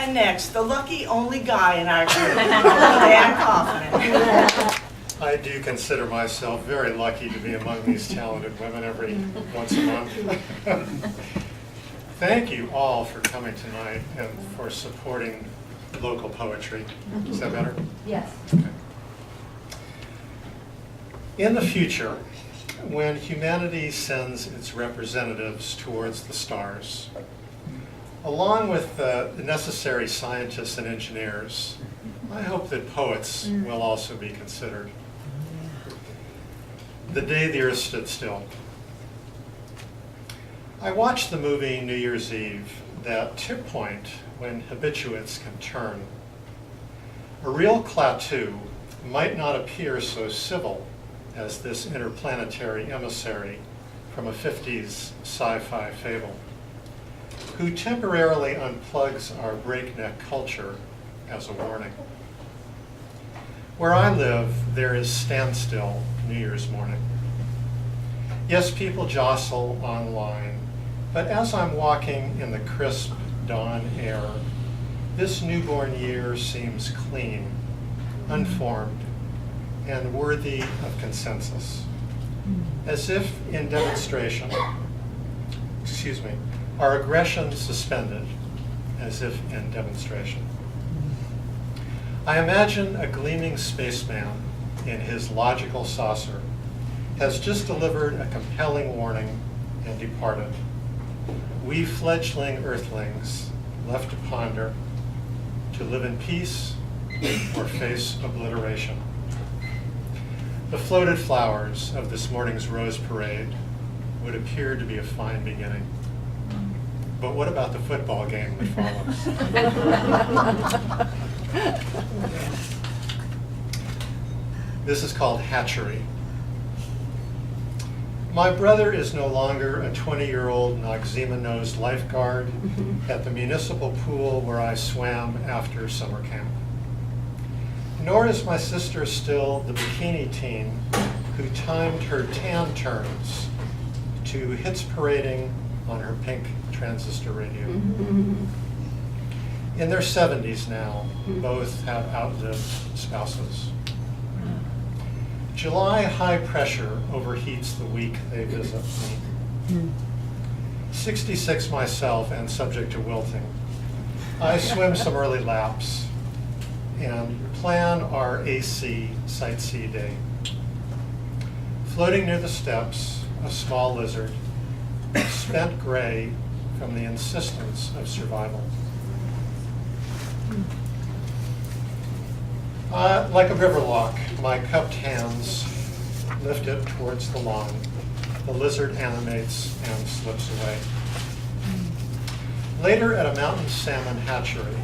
And next, the lucky only guy in our group, Dan Kaufman. I do consider myself very lucky to be among these talented women every once a month. Thank you all for coming tonight and for supporting local poetry. Is that better? Yes. Okay. In the future, when humanity sends its representatives towards the stars, along with the necessary scientists and engineers, I hope that poets will also be considered. The day the earth stood still. I watched the movie New Year's Eve, that tip point when habituates can turn. A real Klaatu might not appear so civil as this interplanetary emissary from a 50s sci-fi fable, who temporarily unplugs our breakneck culture as a warning. Where I live, there is standstill New Year's morning. Yes, people jostle online, but as I'm walking in the crisp dawn air, this newborn year seems clean, unformed, and worthy of consensus. As if in demonstration, our aggression suspended, as if in demonstration. I imagine a gleaming spaceman in his logical saucer has just delivered a compelling warning and departed. We fledgling earthlings left to ponder, to live in peace or face obliteration. The floated flowers of this morning's rose parade would appear to be a fine beginning. But what about the football game that follows? This is called hatchery. My brother is no longer a 20-year-old Noxzema-nosed lifeguard at the municipal pool where I swam after summer camp. Nor is my sister still the bikini teen who timed her tan turns to hits parading on her pink transistor radio. In their 70s now, both have outlived spouses. July high pressure overheats the week they visit me. 66 myself and subject to wilting. I swim some early laps and plan our AC sightsee day. Floating near the steps, a small lizard, spent gray from the insistence of survival. Like a river lock, my cupped hands lift it towards the lawn. The lizard animates and slips away. Later at a mountain salmon hatchery,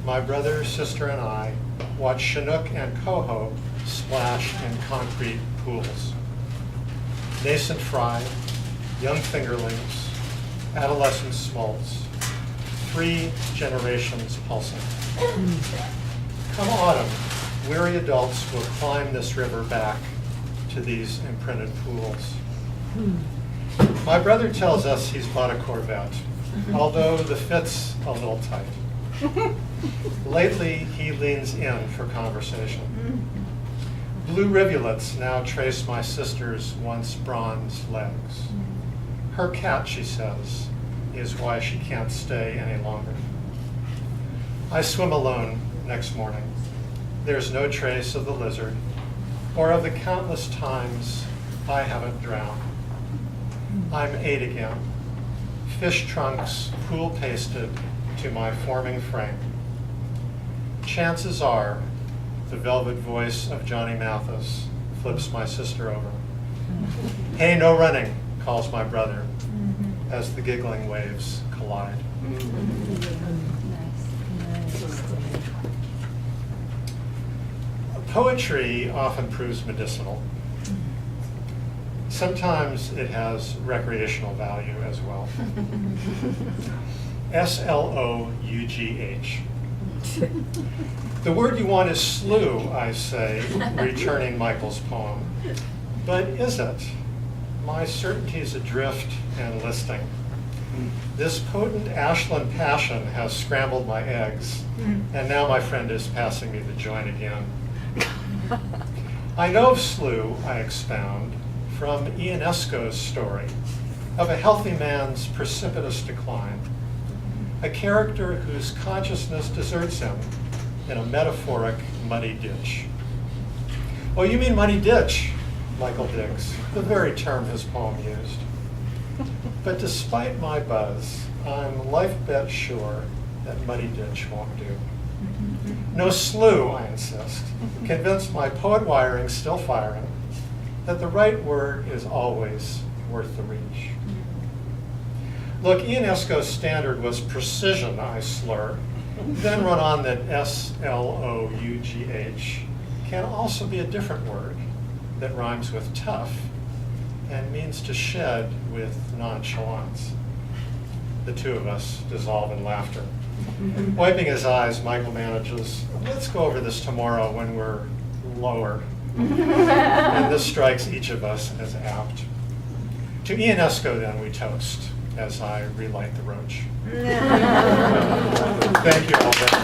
my brother, sister, and I watch Chinook and coho splash in concrete pools. Nascent fry, young fingerlings, adolescent smolts, 3 generations pulsing. Come autumn, weary adults will climb this river back to these imprinted pools. My brother tells us he's bought a Corvette, although the fit's a little tight. Lately, he leans in for conversation. Blue rivulets now trace my sister's once bronze legs. Her cat, she says, is why she can't stay any longer. I swim alone next morning. There's no trace of the lizard or of the countless times I haven't drowned. I'm 8 again. Fish trunks pool pasted to my forming frame. Chances are the velvet voice of Johnny Mathis flips my sister over. Hey, no running, calls my brother as the giggling waves collide. Poetry often proves medicinal. Sometimes it has recreational value as well. S-L-O-U-G-H. The word you want is slew, I say, returning Michael's poem. But is it? My certainty's adrift and listing. This potent Ashland passion has scrambled my eggs, and now my friend is passing me the joint again. I know of Slew, I expound, from Ionesco's story of a healthy man's precipitous decline, a character whose consciousness deserts him in a metaphoric muddy ditch. Oh, you mean muddy ditch, Michael digs, the very term his poem used. But despite my buzz, I'm life-bet sure that muddy ditch won't do. No Slew, I insist, convinced my poet wiring still firing that the right word is always worth the reach. Look, Ionesco's standard was precision, I slur, then run on that S-L-O-U-G-H can also be a different word that rhymes with tough and means to shed with nonchalance. The two of us dissolve in laughter. Wiping his eyes, Michael manages, let's go over this tomorrow when we're lower. And this strikes each of us as apt. To Ionesco, then, we toast as I relight the roach. Thank you all very much.